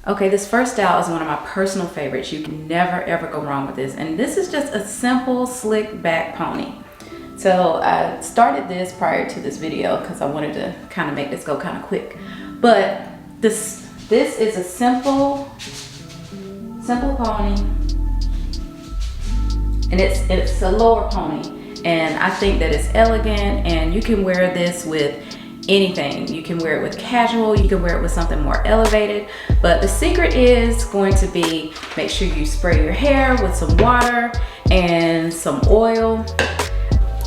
Okay, this first style is one of my personal favorites. You can never ever go wrong with this. And this is just a simple slick back pony. So I started this prior to this video because I wanted to kind of make this go kind of quick. But this is a simple pony. And it's a lower pony. And I think that it's elegant, and you can wear this with anything. You can wear it with casual, you can wear it with something more elevated, but the secret is going to be, make sure you spray your hair with some water and some oil.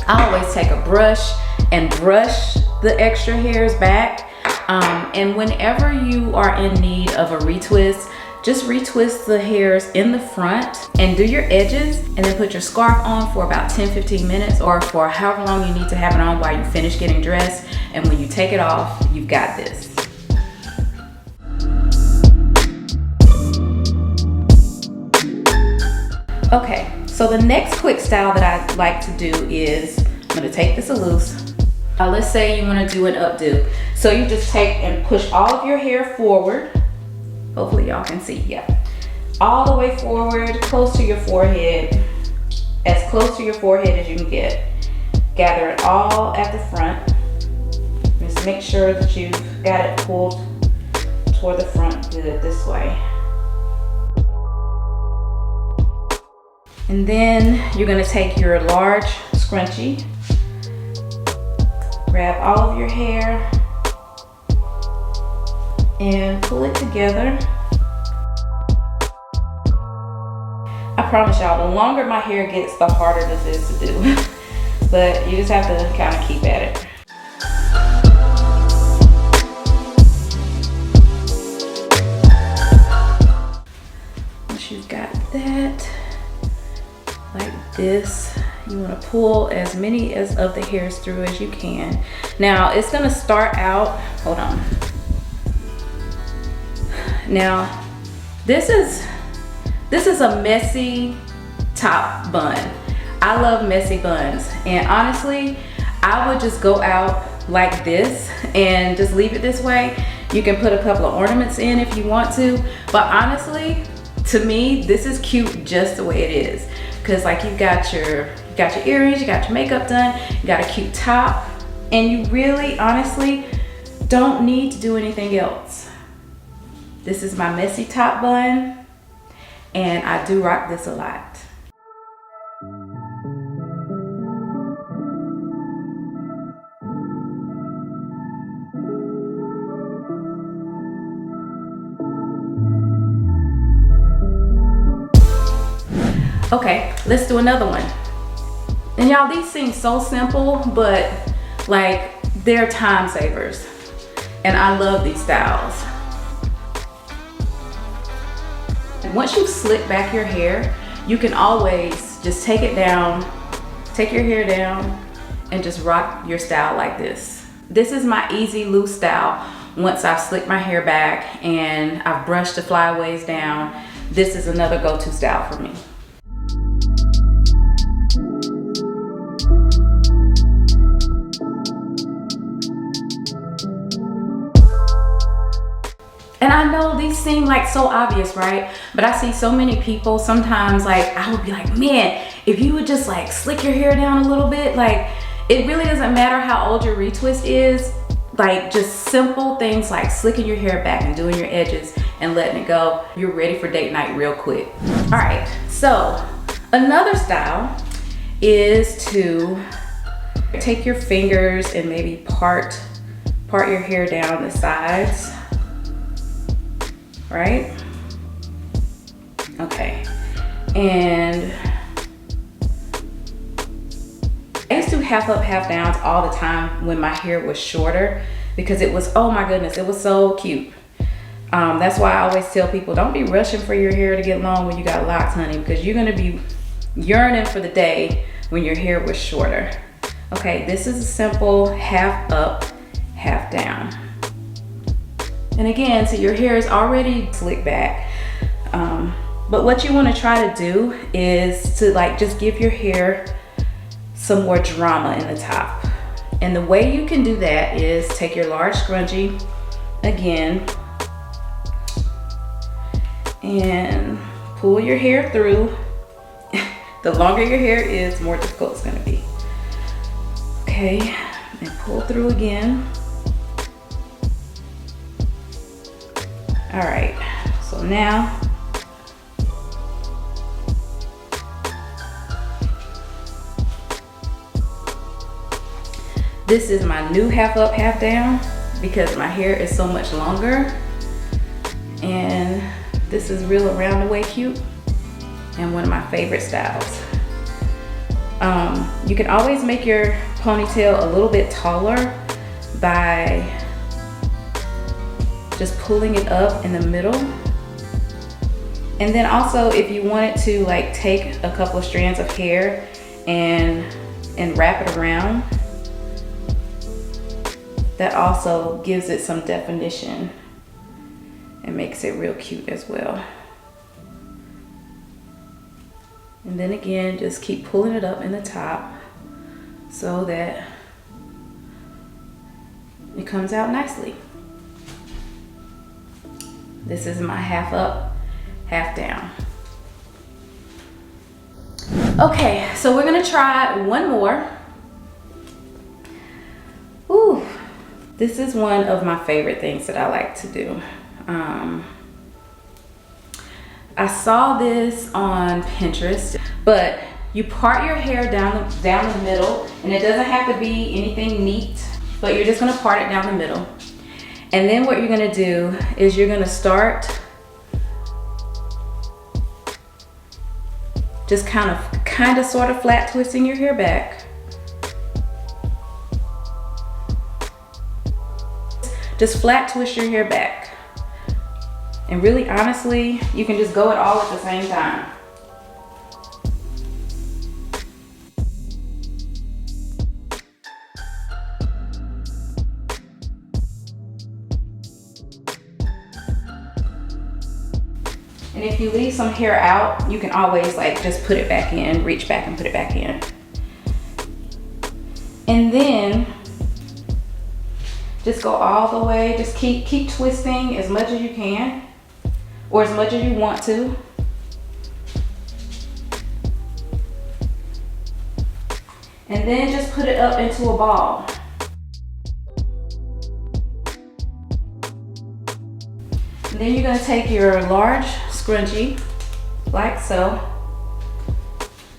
I always take a brush and brush the extra hairs back, and whenever you are in need of a retwist, just retwist the hairs in the front and do your edges, and then put your scarf on for about 10-15 minutes, or for however long you need to have it on while you finish getting dressed. And when you take it off, you've got this. Okay, so the next quick style that I like to do is, I'm gonna take this loose. Let's say you wanna do an updo. So you just take and push all of your hair forward. Hopefully y'all can see, yeah. All the way forward, close to your forehead, as close to your forehead as you can get. Gather it all at the front. Just make sure that you've got it pulled toward the front good this way. And then you're gonna take your large scrunchie, grab all of your hair, and pull it together. I promise y'all, the longer my hair gets, the harder this is to do. But you just have to kind of keep at it. Once you've got that, like this, you want to pull as many of the hairs through as you can. Now it's going to start out, hold on. Now, this is a messy top bun. I love messy buns, and honestly, I would just go out like this and just leave it this way. You can put a couple of ornaments in if you want to, but honestly, to me, this is cute just the way it is. Cause like you got your earrings, you got your makeup done, you got a cute top, and you really, honestly, don't need to do anything else. This is my messy top bun, and I do rock this a lot. Okay, let's do another one. And y'all, these seem so simple, but like they're time savers. And I love these styles. Once you slick back your hair, you can always just take it down, take your hair down, and just rock your style like this. This is my easy loose style. Once I've slicked my hair back and I've brushed the flyaways down, this is another go-to style for me. And I know these seem like so obvious, right? But I see so many people sometimes, like I would be like, man, if you would just like slick your hair down a little bit, like it really doesn't matter how old your retwist is, like just simple things like slicking your hair back and doing your edges and letting it go. You're ready for date night real quick. All right, so another style is to take your fingers and maybe part your hair down the sides. Right? Okay. And I used to half up, half downs all the time when my hair was shorter, because it was, oh my goodness, it was so cute. That's why I always tell people, don't be rushing for your hair to get long when you got locks, honey, because you're gonna be yearning for the day when your hair was shorter. Okay, this is a simple half up, half down. And again, so your hair is already slicked back. But what you want to try to do is to like just give your hair some more drama in the top. And the way you can do that is take your large scrunchie, again, and pull your hair through. The longer your hair is, the more difficult it's gonna be. Okay, and pull through again. All right, so now this is my new half up, half down because my hair is so much longer, and this is real around the way cute and one of my favorite styles. You can always make your ponytail a little bit taller by just pulling it up in the middle. And then also if you wanted to like take a couple of strands of hair and wrap it around, that also gives it some definition and makes it real cute as well. And then again, just keep pulling it up in the top so that it comes out nicely. This is my half up, half down. Okay, so we're gonna try one more. Ooh, this is one of my favorite things that I like to do. I saw this on Pinterest, but you part your hair down the middle, and it doesn't have to be anything neat, but you're just gonna part it down the middle. And then what you're gonna do is you're gonna start just kind of sort of flat twisting your hair back. Just flat twist your hair back. And really, honestly, you can just go it all at the same time. And if you leave some hair out, you can always like just put it back in, reach back and put it back in. And then just go all the way, just keep twisting as much as you can, or as much as you want to. And then just put it up into a ball. And then you're gonna take your large scrunchie, like so.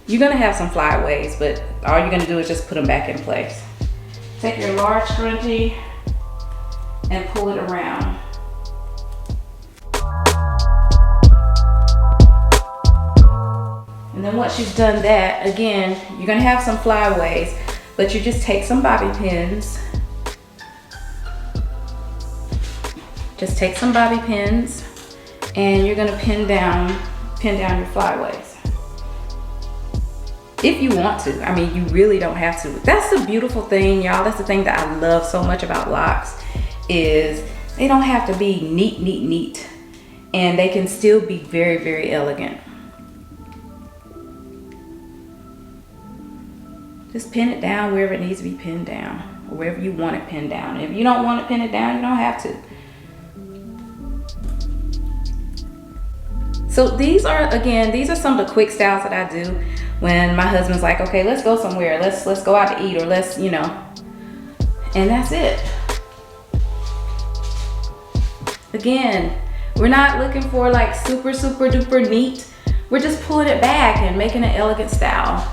You're gonna have some flyaways, but all you're gonna do is just put them back in place. Take your large scrunchie and pull it around. And then once you've done that, again, you're gonna have some flyaways, but you just take some bobby pins. Just take some bobby pins and you're gonna pin down your flyaways. If you want to, I mean, you really don't have to. That's the beautiful thing, y'all. That's the thing that I love so much about locks, is they don't have to be neat, and they can still be very, very elegant. Just pin it down wherever it needs to be pinned down, or wherever you want it pinned down. If you don't want to pin it down, you don't have to. So these are some of the quick styles that I do when my husband's like, okay, let's go somewhere, let's go out to eat, or let's, you know, and that's it. Again, we're not looking for like super duper neat. We're just pulling it back and making an elegant style.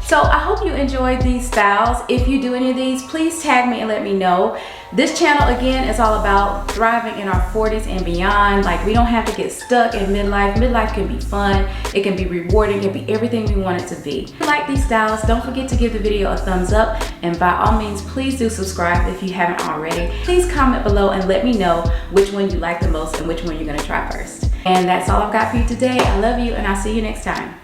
So I hope you enjoyed these styles. If you do any of these, please tag me and let me know. This channel, again, is all about thriving in our 40s and beyond. Like, we don't have to get stuck in midlife. Midlife can be fun. It can be rewarding. It can be everything we want it to be. If you like these styles, don't forget to give the video a thumbs up. And by all means, please do subscribe if you haven't already. Please comment below and let me know which one you like the most and which one you're gonna try first. And that's all I've got for you today. I love you, and I'll see you next time.